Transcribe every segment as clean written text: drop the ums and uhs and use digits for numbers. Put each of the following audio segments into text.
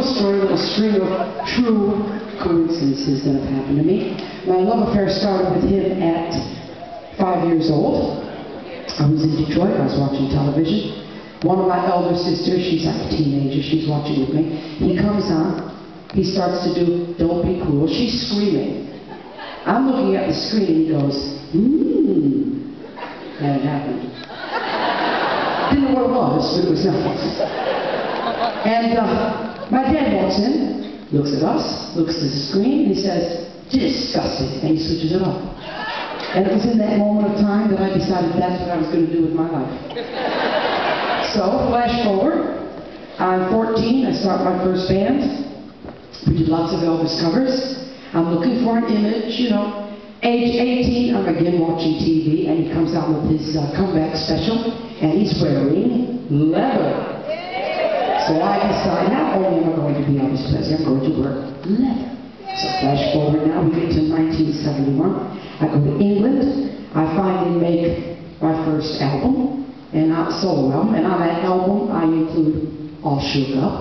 story, a little string of true coincidences that have happened to me. My love affair started with him at 5 years old. I was in Detroit, I was watching television. One of my elder sisters, she's like a teenager, she's watching with me. He comes on, he starts to do Don't Be Cruel. She's screaming. I'm looking at the screen and he goes, and it happened. Didn't know what it was, but it was nothing. And my dad walks in, looks at us, looks at the screen, and he says, disgusting, and he switches it off. And it was in that moment of time that I decided that's what I was going to do with my life. So, flash forward, I'm 14, I start my first band. We did lots of Elvis covers. I'm looking for an image, you know. Age 18, I'm again watching TV, and he comes out with his comeback special, and he's wearing leather. So I decide, not only am I going to be Elvis Presley, I'm going to wear leather. So flash forward now, we get to 1971. I go to England, I finally make my first album, and solo album, and on that album I include All Shook Up.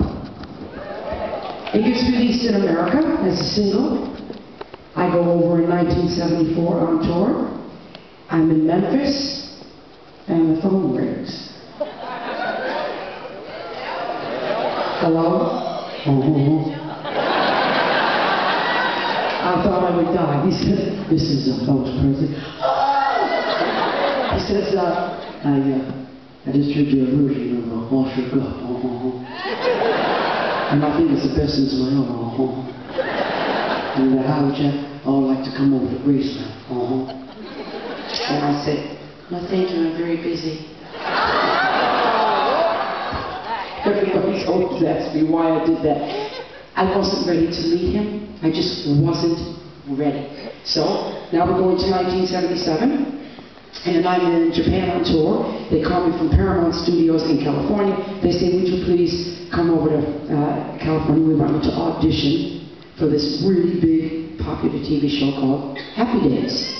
It gets released in America as a single. I go over in 1974 on tour. I'm in Memphis, and the phone rings. Hello? I thought I would die. He said, this is Elvis Presley. He says, I just heard your version of All Shook Up. And I think it's the best since my own. And how would you all like to come over to Graceland? And I said, no thank you, I'm very busy. Everybody always asks me why I did that. I wasn't ready to meet him. I just wasn't ready. So, now we're going to 1977. And I'm in Japan on tour. They call me from Paramount Studios in California. They say, would you please come over to California? We want you to audition for this really big, popular TV show called Happy Days.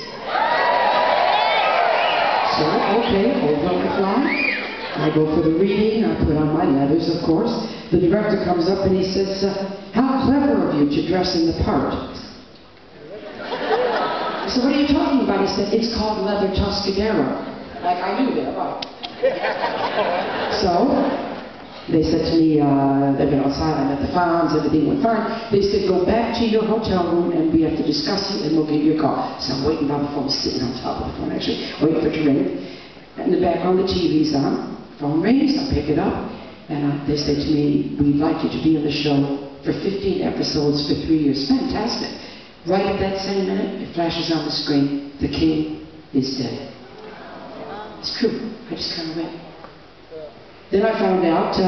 So, okay, over I fly. I go for the reading. I put on my leathers, of course. The director comes up and he says, how clever of you to dress in the part. So what are you talking about? He said, it's called leather Tuscadero. Like, I knew that, right? So, they said to me, they've been outside, I met the Fonz, everything went fine. They said, go back to your hotel room and we have to discuss it and we'll give you a call. So I'm waiting by the phone, sitting on top of the phone actually, waiting for it to ring. In the background, the TV's on. Phone rings, I pick it up, and they say to me, we'd like you to be on the show for 15 episodes for 3 years. Fantastic. Right at that same minute, it flashes on the screen, the king is dead. It's true. I just kind of went. Then I found out,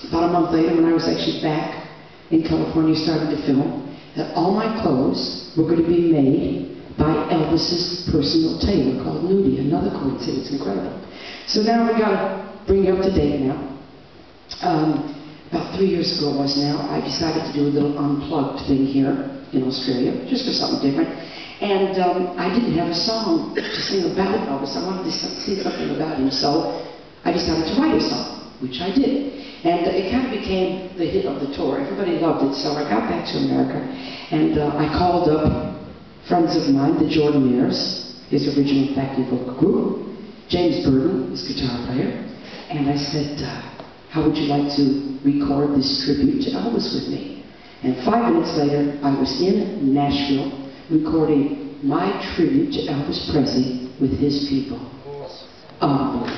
about a month later, when I was actually back in California starting to film, that all my clothes were going to be made by Elvis's personal tailor called Nudie. Another coincidence, incredible. So now we got to bring you up to date now. About 3 years ago it was now, I decided to do a little unplugged thing here in Australia, just for something different. And I didn't have a song to sing about Elvis. I wanted to sing something about him, so I decided to write a song, which I did. And it kind of became the hit of the tour. Everybody loved it, so I got back to America, and I called up friends of mine, the Jordanaires, his original backing vocal group, James Burton, his guitar player, and I said, how would you like to record this tribute to Elvis with me? And 5 minutes later, I was in Nashville recording my tribute to Elvis Presley with his people. Unbelievable.